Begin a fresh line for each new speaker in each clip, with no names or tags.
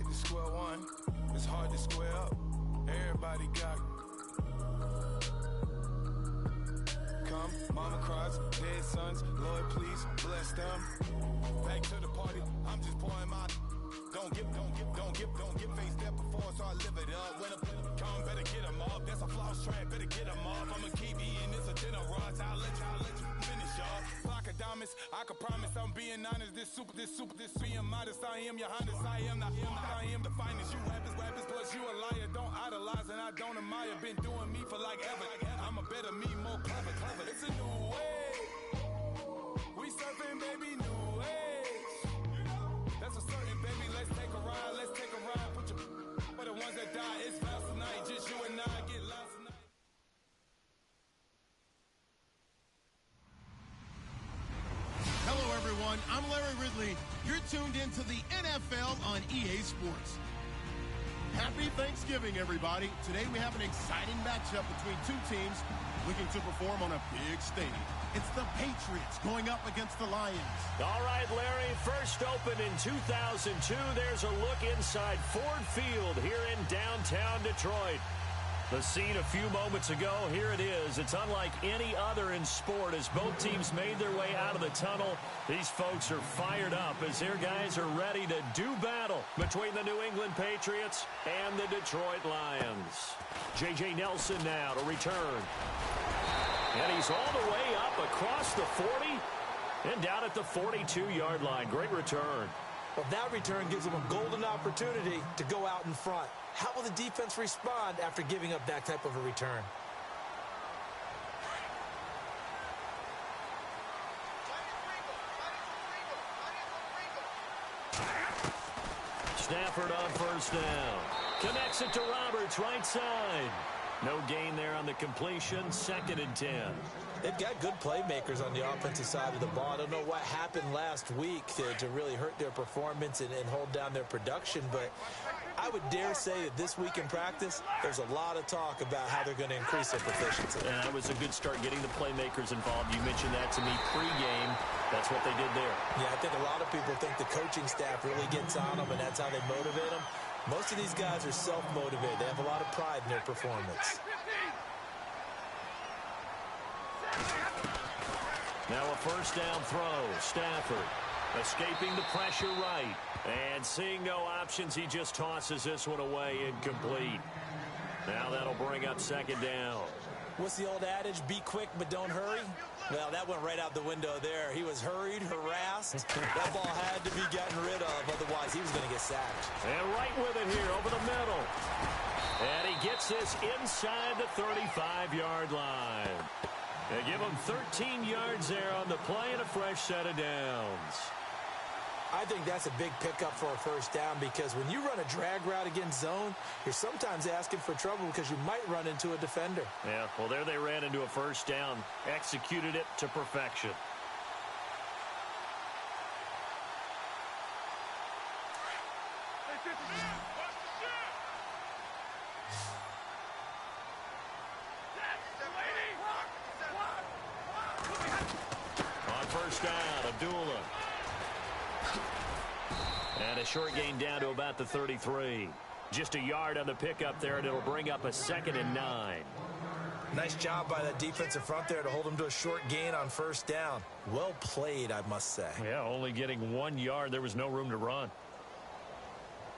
to square one. It's hard to square up. Everybody got come, mama cries, dead sons. Lord, please bless them. Back to the party. I'm just pouring my. Don't get faced that before, so I live it up. When a come, better get them up. That's a floss track, better get them up. I'm a kiwi and it's a dinner rush. I'll let you finish up. Flock of diamonds, I can promise I'm being honest. This being modest. I am your highness. I am the finest. You rappers, plus you a liar. Don't idolize and I don't admire. Been doing me for like ever. I'm a better me, more clever. It's a new way. We surfing, baby, new age. That's a certain, baby. Let's take a ride. Put your for the ones that die. It's lost tonight. Just you and I get lost tonight.
Hello, everyone. I'm Larry Ridley. You're tuned into the NFL on EA Sports. Happy Thanksgiving, everybody. Today we have an exciting matchup between two teams looking to perform on a big stage. It's the Patriots going up against the Lions.
All right, Larry, first opened in 2002. There's a look inside Ford Field here in downtown Detroit. The scene a few moments ago, here it is. It's unlike any other in sport as both teams made their way out of the tunnel. These folks are fired up as their guys are ready to do battle between the New England Patriots and the Detroit Lions. J.J. Nelson now to return. And he's all the way up across the 40 and down at the 42-yard line. Great return.
Well, that return gives them a golden opportunity to go out in front. How will the defense respond after giving up that type of a return?
Stafford on first down. Connects it to Roberts, right side. No gain there on the completion. 2nd and 10.
They've got good playmakers on the offensive side of the ball. I don't know what happened last week to really hurt their performance and hold down their production, but I would dare say that this week in practice, there's a lot of talk about how they're going to increase their proficiency.
And that was a good start getting the playmakers involved. You mentioned that to me pregame. That's what they did there.
Yeah, I think a lot of people think the coaching staff really gets on them, and that's how they motivate them. Most of these guys are self-motivated. They have a lot of pride in their performance.
Now a first down throw. Stafford escaping the pressure right. And seeing no options, he just tosses this one away incomplete. Now that'll bring up 2nd down.
What's the old adage? Be quick, but don't hurry? Well, that went right out the window there. He was hurried, harassed. That ball had to be gotten rid of. Otherwise, he was going to get sacked.
And right with it here over the middle. And he gets this inside the 35-yard line. They give him 13 yards there on the play and a fresh set of downs.
I think that's a big pickup for a first down because when you run a drag route against zone, you're sometimes asking for trouble because you might run into a defender.
Yeah, well, there they ran into a first down, executed it to perfection. On first down, Abdullah. And a short gain down to about the 33. Just a yard on the pickup there, and it'll bring up a 2nd and 9.
Nice job by that defensive front there to hold him to a short gain on first down. Well played, I must say.
Yeah, only getting 1 yard. There was no room to run.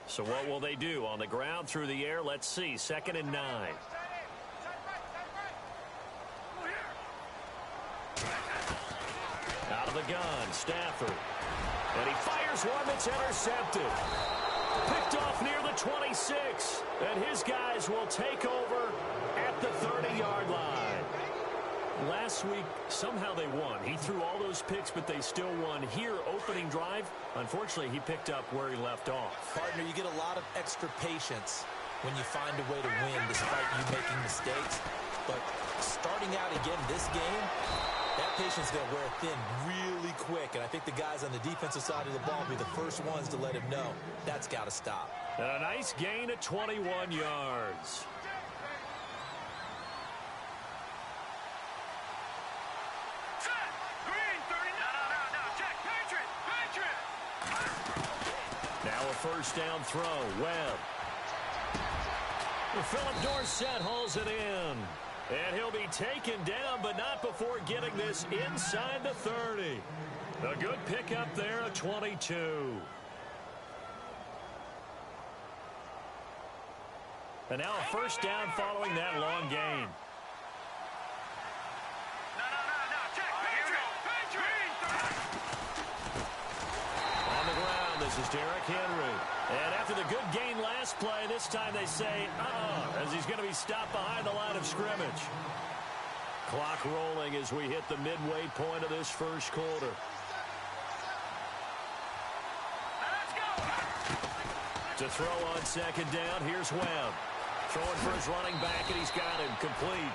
So what will they do? On the ground, through the air? Let's see. 2nd and 9. Out of the gun, Stafford. And he fires one that's intercepted. Picked off near the 26. And his guys will take over at the 30-yard line. Last week, somehow they won. He threw all those picks, but they still won. Here, opening drive, unfortunately, he picked up where he left off.
Partner, you get a lot of extra patience when you find a way to win despite you making mistakes. But starting out again this game, that patience is going to wear thin really quick, and I think the guys on the defensive side of the ball will be the first ones to let him know that's got to stop.
And a nice gain at 21 yards. Now a first down throw. Webb. Philip Dorsett hauls it in. And he'll be taken down, but not before getting this inside the 30. A good pickup there, a 22. And now a first down following that long gain. On the ground, this is Derrick Henry. And after the good gain last play, this time they say, as he's going to be stopped behind the line of scrimmage. Clock rolling as we hit the midway point of this first quarter. To throw on second down, here's Webb. Throwing for his running back, and he's got him complete.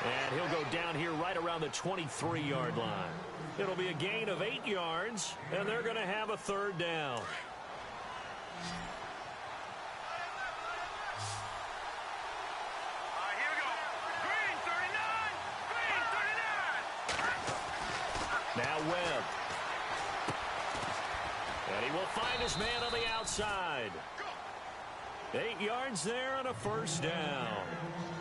And he'll go down here right around the 23-yard line. It'll be a gain of 8 yards, and they're going to have a third down.
Here we go. Green 39.
Now Webb. And he will find his man on the outside. 8 yards there and a first down.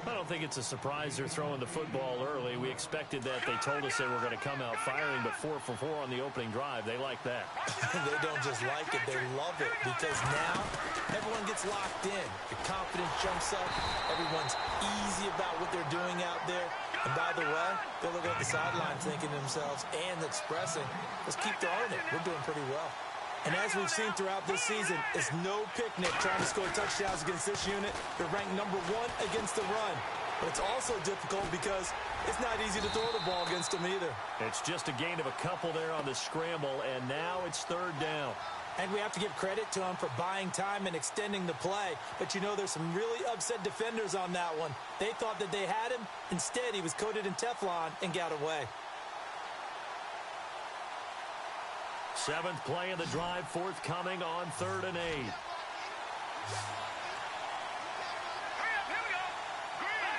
I don't think it's a surprise they're throwing the football early. We expected that. They told us they were going to come out firing, but 4 for 4 on the opening drive. They like that.
They don't just like it, they love it, because now everyone gets locked in. Your confidence jumps up. Everyone's easy about what they're doing out there. And by the way, they're looking at the sideline thinking to themselves and expressing, let's keep throwing it. We're doing pretty well. And as we've seen throughout this season, it's no picnic trying to score touchdowns against this unit. They're ranked #1 against the run. But it's also difficult because it's not easy to throw the ball against them either.
It's just a gain of a couple there on the scramble, and now it's third down.
And we have to give credit to him for buying time and extending the play. But, you know, there's some really upset defenders on that one. They thought that they had him. Instead, he was coated in Teflon and got away.
7th play of the drive forthcoming on 3rd and 8.
Hurry up, here we go. Green.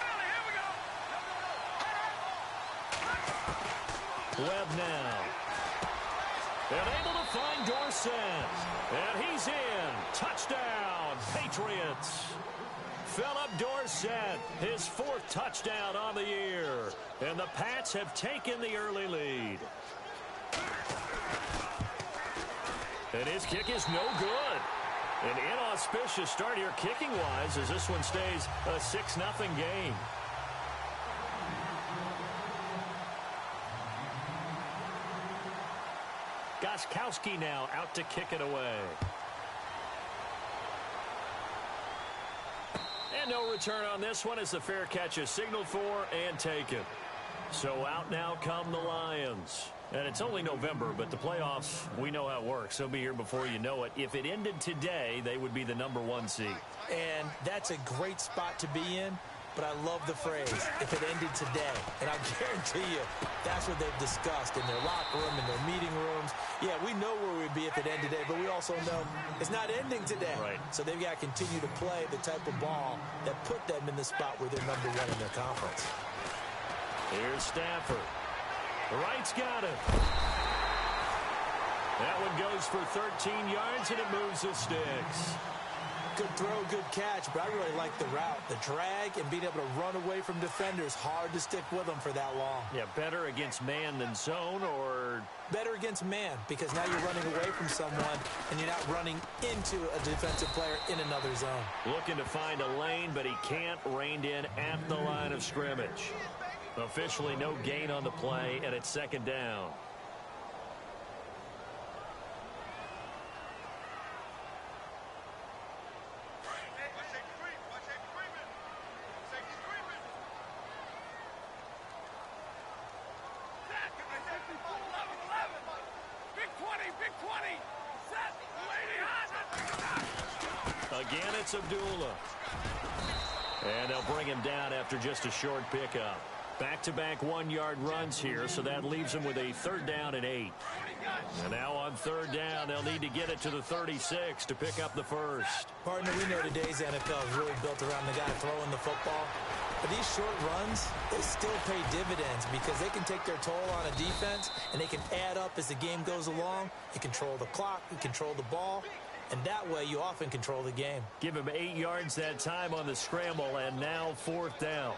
Philly, here we go.
Webb now. And able to find Dorsett. And he's in. Touchdown, Patriots. Philip Dorsett, his 4th touchdown on the year. And the Pats have taken the early lead. And his kick is no good. An inauspicious start here kicking-wise as this one stays a 6-0 game. Gostkowski now out to kick it away. And no return on this one as the fair catch is signaled for and taken. So out now come the Lions. And it's only November, but the playoffs, we know how it works. They'll be here before you know it. If it ended today, they would be the #1 seed.
And that's a great spot to be in. But I love the phrase, if it ended today. And I guarantee you, that's what they've discussed in their locker room, in their meeting rooms. Yeah, we know where we'd be if it ended today, but we also know it's not ending today.
Right.
So they've got to continue to play the type of ball that put them in the spot where they're #1 in their conference.
Here's Stafford. Wright's got it. That one goes for 13 yards, and it moves the sticks.
Good throw, good catch, but I really like the route. The drag and being able to run away from defenders, hard to stick with them for that long.
Yeah, better against man than zone, or?
Better against man, because now you're running away from someone, and you're not running into a defensive player in another zone.
Looking to find a lane, but he can't. Reined in at the line of scrimmage. Officially no gain on the play, and it's 2nd down. Again, it's Abdullah. And they'll bring him down after just a short pickup. Back-to-back 1-yard runs here, so that leaves them with a 3rd down and 8. And now on 3rd down, they'll need to get it to the 36 to pick up the first.
Partner, we know today's NFL is really built around the guy throwing the football. But these short runs, they still pay dividends because they can take their toll on a defense, and they can add up as the game goes along. They control the clock, they control the ball. and that way you often control the game.
Give him 8 yards that time on the scramble, and now 4th down.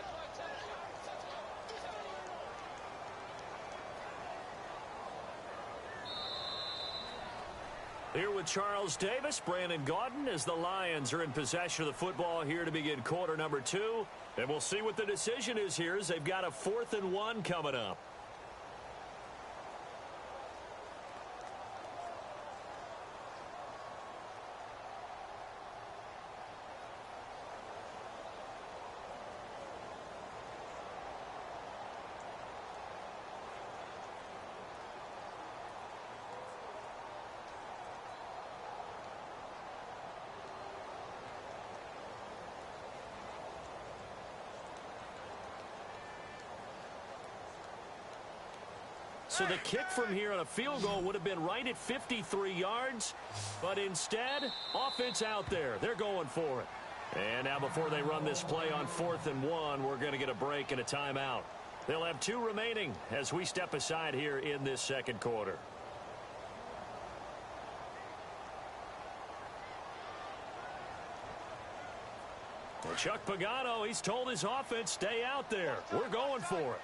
Here with Charles Davis, Brandon Gaudin, as the Lions are in possession of the football here to begin quarter number 2. And we'll see what the decision is here as they've got a 4th and 1 coming up. So the kick from here on a field goal would have been right at 53 yards. But instead, offense out there. They're going for it. And now before they run this play on 4th and 1, we're going to get a break and a timeout. They'll have 2 remaining as we step aside here in this second quarter. And Chuck Pagano, he's told his offense, stay out there. We're going for it.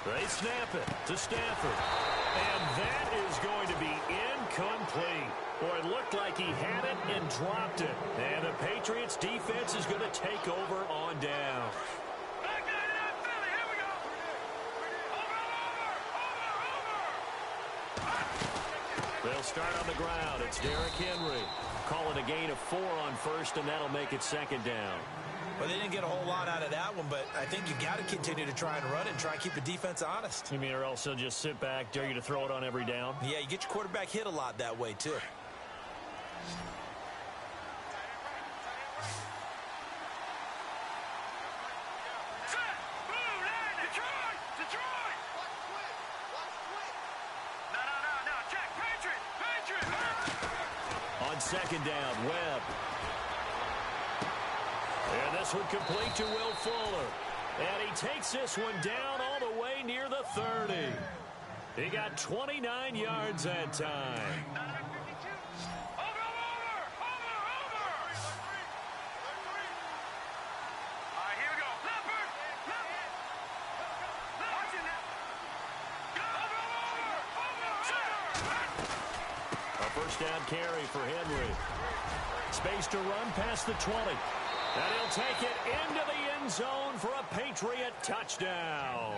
They snap it to Stafford. And that is going to be incomplete. Boy, it looked like he had it and dropped it. And the Patriots defense is going to take over on down. They'll start on the ground. It's Derrick Henry. Call it a gain of 4 on 1st, and that'll make it 2nd down.
Well, they didn't get a whole lot out of that one, but I think you got to continue to try and run it and try and keep the defense honest.
You mean or else they'll just sit back, dare you to throw it on every down?
Yeah, you get your quarterback hit a lot that way, too.
On 2nd down, Webb. And this one complete to Will Fuller. And he takes this one down all the way near the 30. He got 29 yards that time. A first down carry for Henry. Space to run past the 20. And he'll take it into the end zone for a Patriot touchdown.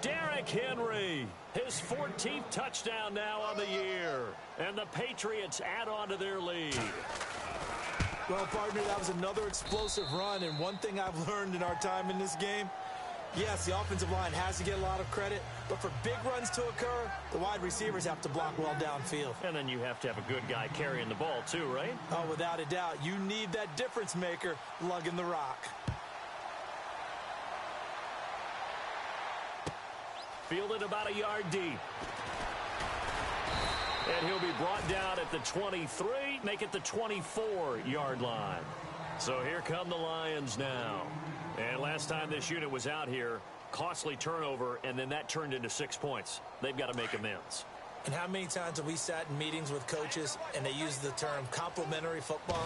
Derrick Henry, his 14th touchdown now on the year. And the Patriots add on to their lead.
Well, partner, that was another explosive run. And one thing I've learned in our time in this game, yes, the offensive line has to get a lot of credit, but for big runs to occur, the wide receivers have to block well downfield.
And then you have to have a good guy carrying the ball too, right?
Oh, without a doubt. You need that difference maker lugging the rock.
Fielded about a yard deep. And he'll be brought down at the 23, make it the 24-yard line. So here come the Lions now. And last time this unit was out here, costly turnover, and then that turned into 6 points. They've got to make amends.
And how many times have we sat in meetings with coaches and they use the term complementary football?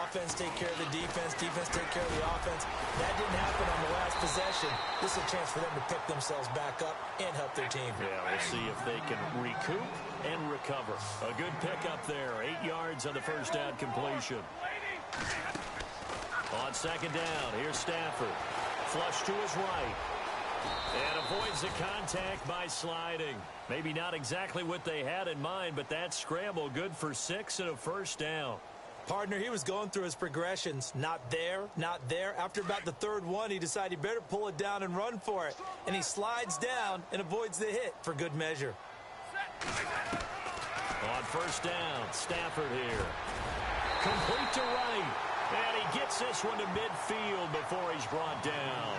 Offense take care of the defense, defense take care of the offense. That didn't happen on the last possession. This is a chance for them to pick themselves back up and help their team.
Yeah, we'll see if they can recoup and recover. A good pickup there, 8 yards on the first down completion. On 2nd down, here's Stafford. Flush to his right. And avoids the contact by sliding. Maybe not exactly what they had in mind, but that scramble good for 6 and a first down.
Partner, he was going through his progressions. Not there, not there. After about the 3rd one, he decided he better pull it down and run for it. And he slides down and avoids the hit for good measure.
On 1st down, Stafford here. Complete to right. And he gets this one to midfield before he's brought down.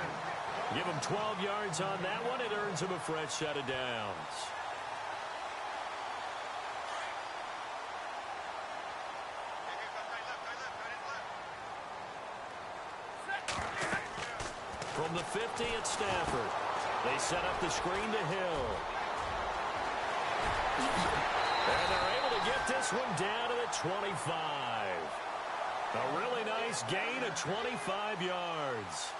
Give him 12 yards on that one. It earns him a fresh set of downs. From the 50 at Stafford. They set up the screen to Hill. this one down to the 25. A really nice gain of 25 yards.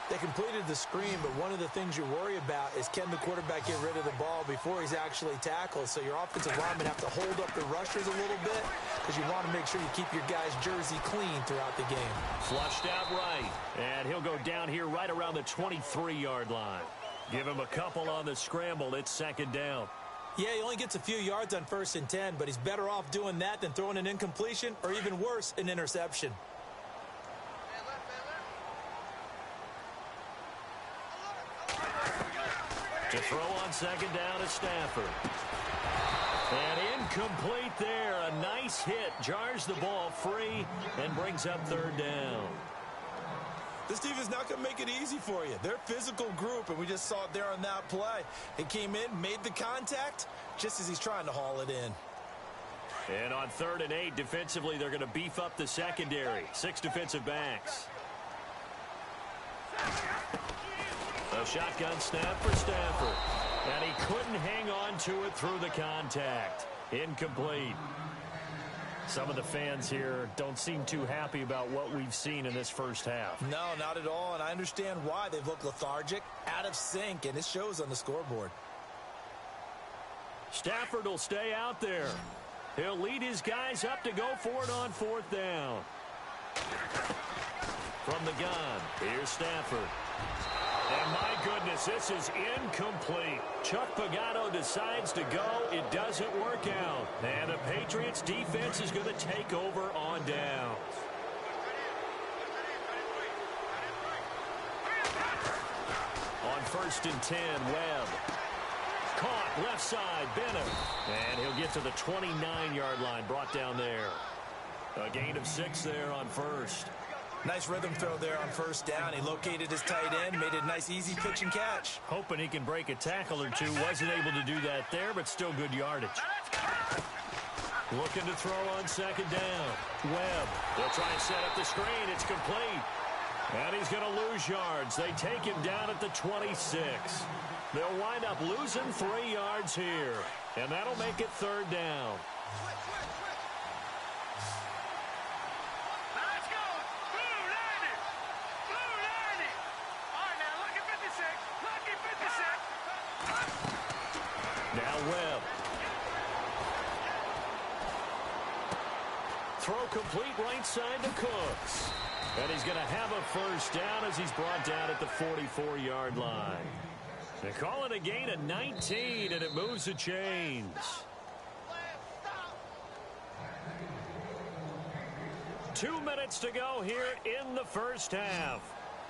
They completed the screen, but one of the things you worry about is can the quarterback get rid of the ball before he's actually tackled? So your offensive linemen have to hold up the rushers a little bit because you want to make sure you keep your guy's jersey clean throughout the game.
Flushed out right, and he'll go down here right around the 23-yard line. Give him a couple on the scramble. It's second down.
Yeah, he only gets a few yards on 1st and 10, but he's better off doing that than throwing an incompletion or even worse, an interception.
To throw on second down is Stafford. And incomplete there. A nice hit. Jars the ball free and brings up third down.
This team is not going to make it easy for you. They're a physical group, and we just saw it there on that play. He came in, made the contact, just as he's trying to haul it in.
And on 3rd and 8, defensively, they're going to beef up the secondary. 6 defensive backs. A shotgun snap for Stafford. And he couldn't hang on to it through the contact. Incomplete. Some of the fans here don't seem too happy about what we've seen in this first half.
No, not at all, and I understand why. They've looked lethargic, out of sync, and it shows on the scoreboard.
Stafford will stay out there. He'll lead his guys up to go for it on 4th down. From the gun, here's Stafford. And my goodness, this is incomplete. Chuck Pagano decides to go. It doesn't work out. And the Patriots defense is going to take over on downs. On 1st and 10, Webb. Caught left side, Bennett. And he'll get to the 29-yard line, brought down there. A gain of 6 there on 1st.
Nice rhythm throw there on 1st down. He located his tight end, made it a nice, easy pitch and catch.
Hoping he can break a tackle or two. Wasn't able to do that there, but still good yardage. Looking to throw on 2nd down. Webb. They'll try and set up the screen. It's complete. And he's going to lose yards. They take him down at the 26. They'll wind up losing 3 yards here. And that'll make it 3rd down. Webb. Throw complete right side to Cooks. And he's going to have a 1st down as he's brought down at the 44-yard line. They call it a gain of 19, and it moves the chains. Two minutes to go here in the first half.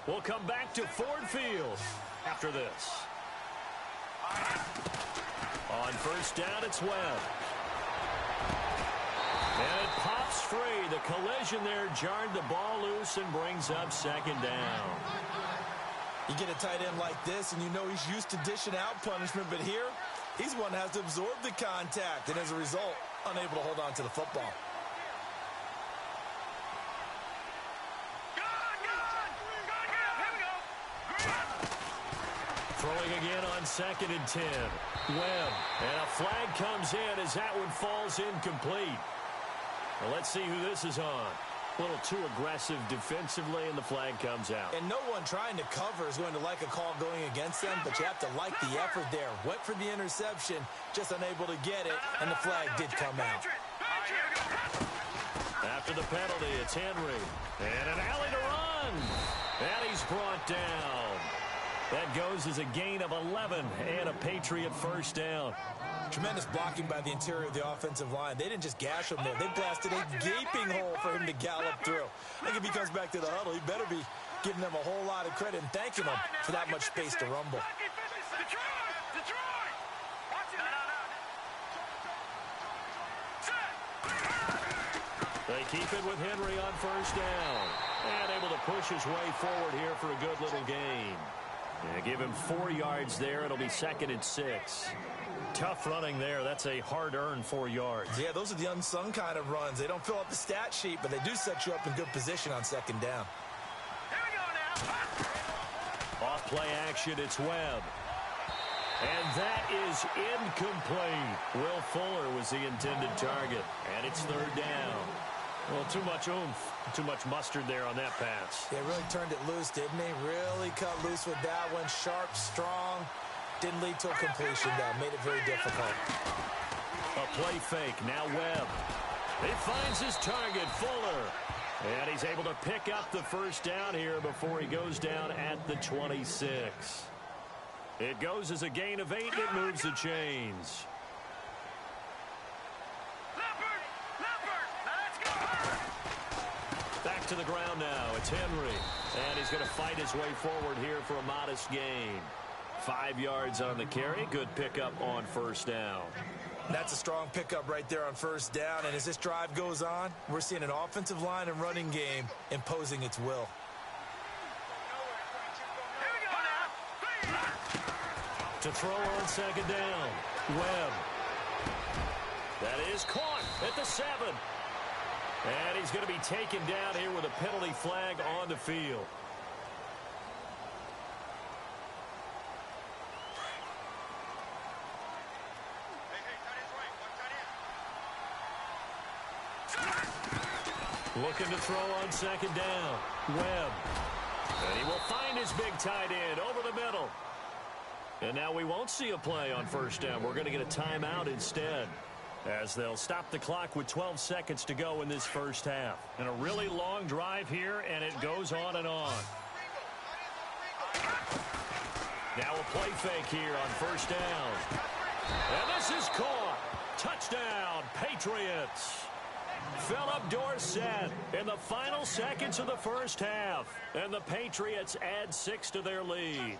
We'll come back to Ford Field after this. On 1st down, it's Webb. And it pops free. The collision there jarred the ball loose and brings up 2nd down.
You get a tight end like this, and you know he's used to dishing out punishment, but here, he's one that has to absorb the contact, and as a result, unable to hold on to the football.
Throwing again on 2nd and 10. Webb. And a flag comes in as that one falls incomplete. Well, let's see who this is on. A little too aggressive defensively, and the flag comes out.
And no one trying to cover is going to like a call going against them, but you have to like the effort there. Went for the interception, just unable to get it, and the flag did come out.
After the penalty, it's Henry. And an alley to run. And he's brought down. That goes as a gain of 11 and a Patriot 1st down.
Tremendous blocking by the interior of the offensive line. They didn't just gash him there. They blasted a gaping hole for him to gallop through. I think if he comes back to the huddle, he better be giving them a whole lot of credit and thanking them for that much space to rumble.
They keep it with Henry on 1st down. And able to push his way forward here for a good little gain. Yeah, give him 4 yards there. It'll be 2nd and 6. Tough running there. That's a hard-earned 4 yards.
Yeah, those are the unsung kind of runs. They don't fill up the stat sheet, but they do set you up in good position on 2nd down.
Off play action, it's Webb. And that is incomplete. Will Fuller was the intended target, and it's third down. Well, too much oomph, too much mustard there on that pass.
Yeah, really turned it loose, didn't he? Really cut loose with that one. Sharp, strong. Didn't lead to a completion, though. Made it very difficult.
A play fake. Now Webb. He finds his target, Fuller. And he's able to pick up the first down here before he goes down at the 26. It goes as a gain of 8, and it moves the chains. Back to the ground now. It's Henry. And he's going to fight his way forward here for a modest gain. 5 yards on the carry. Good pickup on first down.
That's a strong pickup right there on first down. And as this drive goes on, we're seeing an offensive line and running game imposing its will.
To throw on second down. Webb. That is caught at the 7. And he's going to be taken down here with a penalty flag on the field. Looking to throw on second down. Webb. And he will find his big tight end over the middle. And now we won't see a play on first down. We're going to get a timeout instead, as they'll stop the clock with 12 seconds to go in this first half. And a really long drive here, and it goes on and on. Now a play fake here on first down. And this is caught. Touchdown, Patriots. Philip Dorsett in the final seconds of the first half. And the Patriots add 6 to their lead.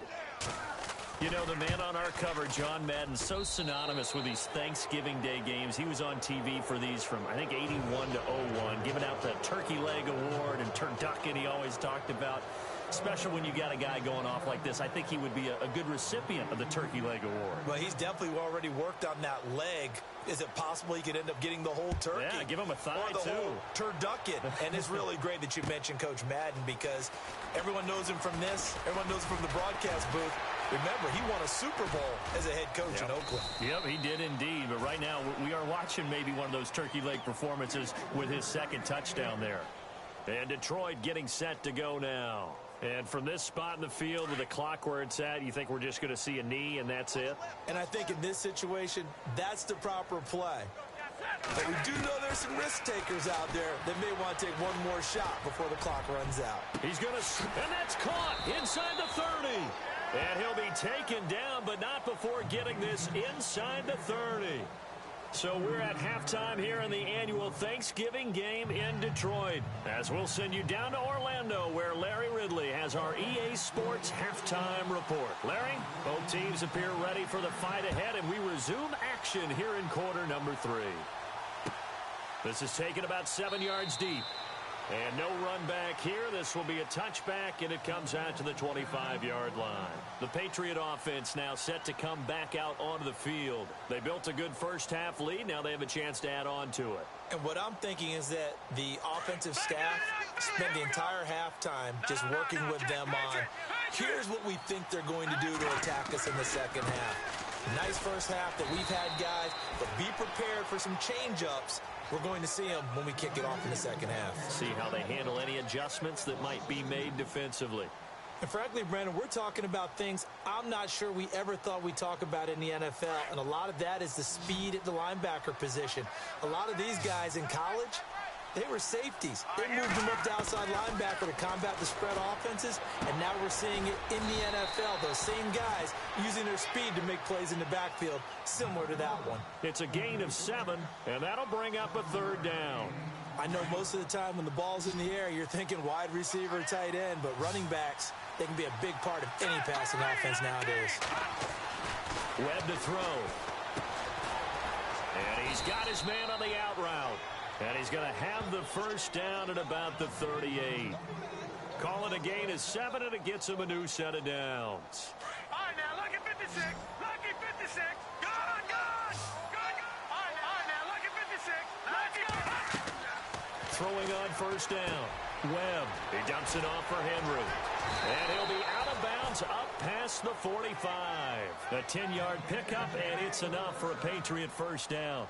You know, the man on our cover, John Madden, so synonymous with these Thanksgiving Day games. He was on TV for these from, I think, 81 to 01, giving out the Turkey Leg Award and turducken he always talked about. Special when you got a guy going off like this. I think he would be a good recipient of the Turkey Leg Award.
Well, he's definitely already worked on that leg. Is it possible he could end up getting the whole turkey?
Yeah, give him a thigh,
or the
too.
Whole turducken. And it's really great that you mentioned Coach Madden, because everyone knows him from this. Everyone knows him from the broadcast booth. Remember, he won a Super Bowl as a head coach in Oakland.
Yep, he did indeed. But right now, we are watching maybe one of those turkey leg performances with his second touchdown there. And Detroit getting set to go now. And from this spot in the field with the clock where it's at, you think we're just going to see a knee and that's it?
And I think in this situation, that's the proper play. But we do know there's some risk takers out there that may want to take one more shot before the clock runs out.
He's going to, and that's caught inside the 30. And he'll be taken down, but not before getting this inside the 30. So we're at halftime here in the annual Thanksgiving game in Detroit, as we'll send you down to Orlando, where Larry Ridley has our EA Sports halftime report. Larry, both teams appear ready for the fight ahead, and we resume action here in quarter number 3. This is taken about 7 yards deep. And no run back here. This will be a touchback, and it comes out to the 25-yard line. The Patriot offense now set to come back out onto the field. They built a good first-half lead. Now they have a chance to add on to it.
And what I'm thinking is that the offensive staff spent the entire halftime just working with them on, here's what we think they're going to do to attack us in the second half. Nice first half that we've had, guys, but be prepared for some change-ups. We're going to see them when we kick it off in the second half.
See how they handle any adjustments that might be made defensively.
And frankly, Brandon, we're talking about things I'm not sure we ever thought we'd talk about in the NFL. And a lot of that is the speed at the linebacker position. A lot of these guys in college, they were safeties. They moved them up to outside linebacker to combat the spread offenses. And now we're seeing it in the NFL. Those same guys using their speed to make plays in the backfield, similar to that one.
It's a gain of 7, and that'll bring up a third down.
I know most of the time when the ball's in the air, you're thinking wide receiver, tight end, but running backs, they can be a big part of any passing offense nowadays.
Webb to throw. And he's got his man on the out route. And he's going to have the first down at about the 38. Call it a gain of 7, and it gets him a new set of downs.
All right, now, look at 56. Look at 56. Good. All right, now, look at 56. Let's go.
Throwing on first down. Webb. He dumps it off for Henry. And he'll be out of bounds up past the 45. A 10-yard pickup, and it's enough for a Patriot first down.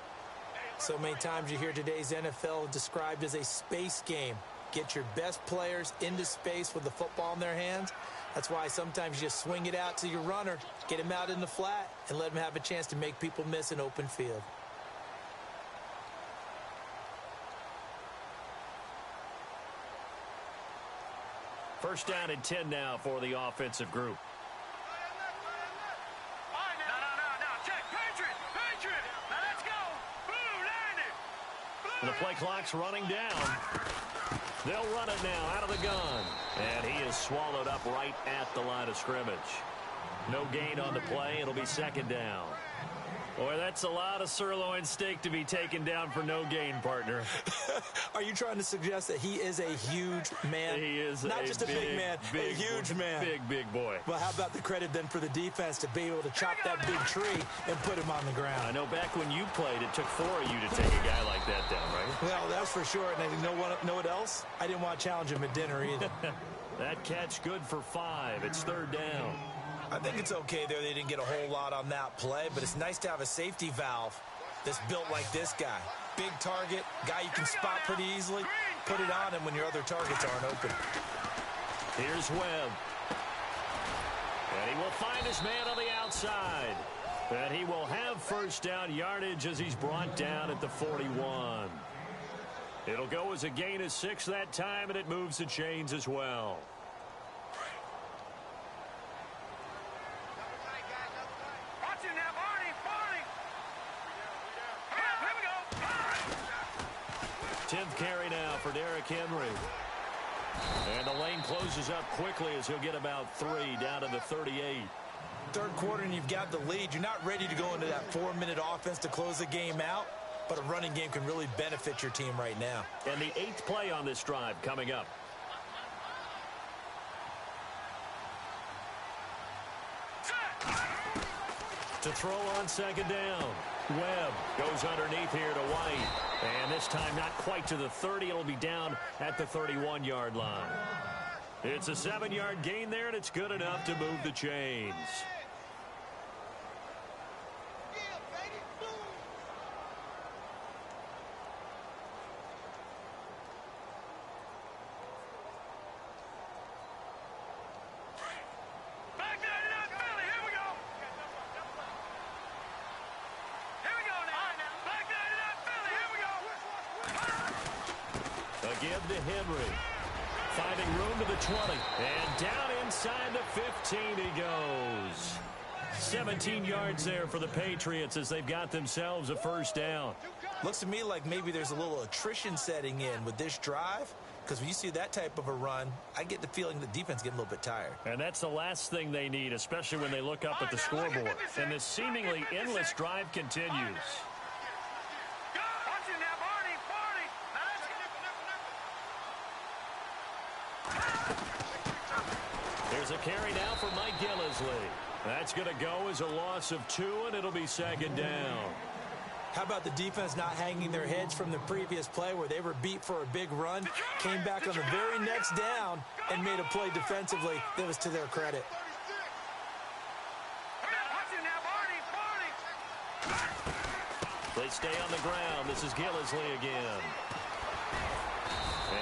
So many times you hear today's NFL described as a space game. Get your best players into space with the football in their hands. That's why sometimes you just swing it out to your runner, get him out in the flat, and let him have a chance to make people miss an open field.
First down and 10 now for the offensive group. The play clock's running down. They'll run it now out of the gun. And he is swallowed up right at the line of scrimmage. No gain on the play. It'll be second down. Boy, that's a lot of sirloin steak to be taken down for no gain, partner.
Are you trying to suggest that he is a huge man?
He is
not just a big man, a huge man.
Big boy.
Well, how about the credit then for the defense to be able to chop that big tree and put him on the ground?
I know back when you played, it took 4 of you to take a guy like that down, right?
Well, that's for sure. And you know what else? I didn't want to challenge him at dinner either.
That catch good for 5. It's third down.
I think it's okay there. They didn't get a whole lot on that play, but it's nice to have a safety valve that's built like this guy. Big target, guy you can spot pretty easily. Put it on him when your other targets aren't open.
Here's Webb. And he will find his man on the outside. And he will have first down yardage as he's brought down at the 41. It'll go as a gain of 6 that time, and it moves the chains as well.
Watch it now, Barney.
10th carry now for Derrick Henry. And the lane closes up quickly as he'll get about 3 down to the 38.
Third quarter and you've got the lead. You're not ready to go into that 4-minute offense to close the game out, but a running game can really benefit your team right now.
And the 8th play on this drive coming up. To throw on second down. Webb goes underneath here to White. And this time not quite to the 30. It'll be down at the 31-yard line. It's a 7-yard gain there, and it's good enough to move the chains. Again to Henry. Finding room to the 20. And down inside the 15 he goes. 17 yards there for the Patriots as they've got themselves a first down.
Looks to me like maybe there's a little attrition setting in with this drive, because when you see that type of a run, I get the feeling the defense getting a little bit tired.
And that's the last thing they need, especially when they look up at the scoreboard. And this seemingly endless drive continues. There's a carry now for Mike Gillisley. That's going to go as a loss of 2, and it'll be second down.
How about the defense not hanging their heads from the previous play where they were beat for a big run, came back on the very next down, and made a play defensively that was to their credit.
They stay on the ground. This is Gillisley again.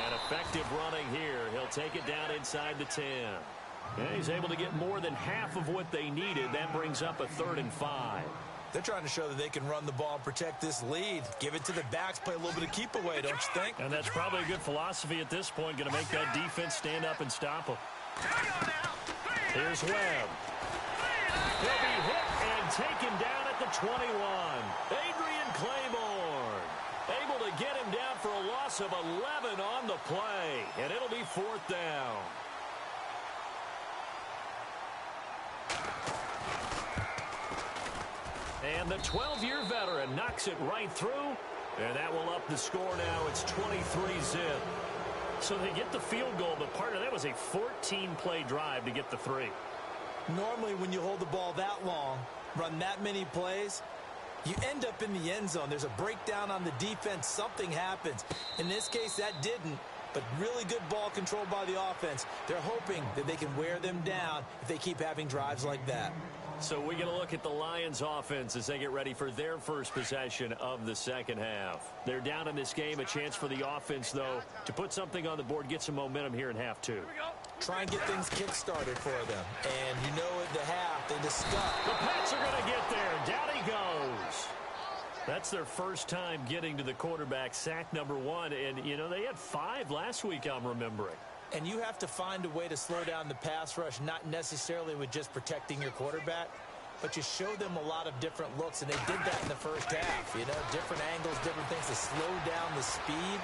And effective running here. He'll take it down inside the 10. Yeah, he's able to get more than half of what they needed. That brings up a 3rd and 5.
They're trying to show that they can run the ball and protect this lead. Give it to the backs, play a little bit of keep away, don't you think?
And that's probably a good philosophy at this point. Going to make that defense stand up and stop them. Here's Webb. He'll be hit and taken down at the 21. Adrian Claiborne able to get him down for a loss of 11 on the play. And it'll be 4th down. And the 12-year veteran knocks it right through. And that will up the score now. It's 23-zip. So they get the field goal, but partner, that was a 14-play drive to get the 3.
Normally when you hold the ball that long, run that many plays, you end up in the end zone. There's a breakdown on the defense. Something happens. In this case, that didn't. but really good ball control by the offense. They're hoping that they can wear them down if they keep having drives like that.
So we get a look at the Lions offense as they get ready for their first possession of the second half. They're down in this game. A chance for the offense, though, to put something on the board, get some momentum here in half two.
Try and get things kick-started for them. And you know at the half, they discuss.
The Pats are going to get there. Down he goes. That's their first time getting to the quarterback, sack number 1. And, you know, they had 5 last week, I'm remembering.
And you have to find a way to slow down the pass rush, not necessarily with just protecting your quarterback, but you show them a lot of different looks, and they did that in the first half. You know, different angles, different things to slow down the speed.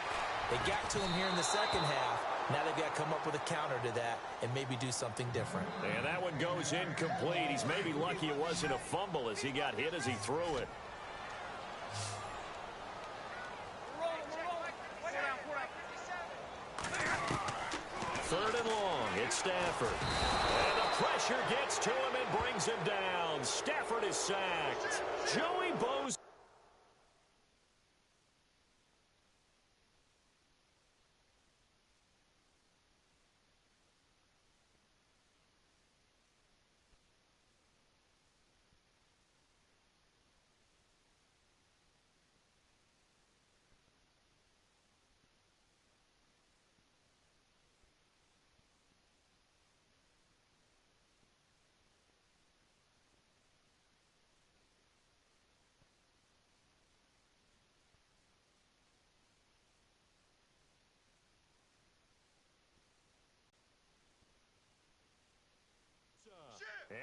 They got to him here in the second half. Now they've got to come up with a counter to that and maybe do something different.
And that one goes incomplete. He's maybe lucky it wasn't a fumble as he got hit as he threw it. Third and long, it's Stafford. And the pressure gets to him and brings him down. Stafford is sacked. Joey Bosa.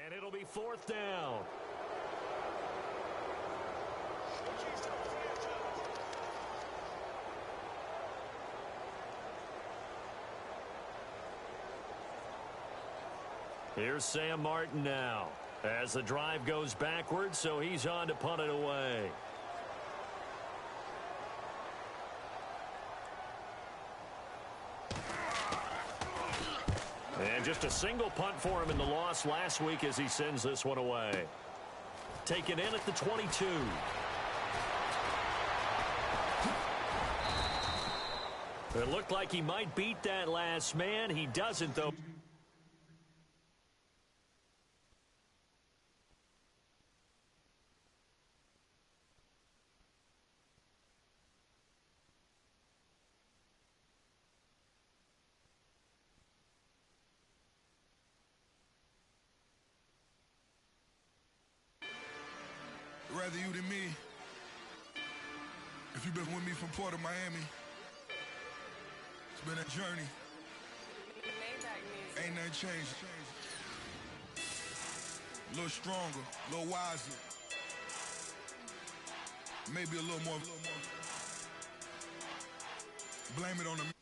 And it'll be fourth down. Here's Sam Martin now as the drive goes backwards, so he's on to punt it away. And just a single punt for him in the loss last week as he sends this one away. Taken in at the 22. It looked like he might beat that last man. He doesn't, though.
Rather you than me. If you've been with me from Port of Miami, it's been a journey. Ain't nothing changed. A little stronger, a little wiser. Maybe a little more. Blame it on the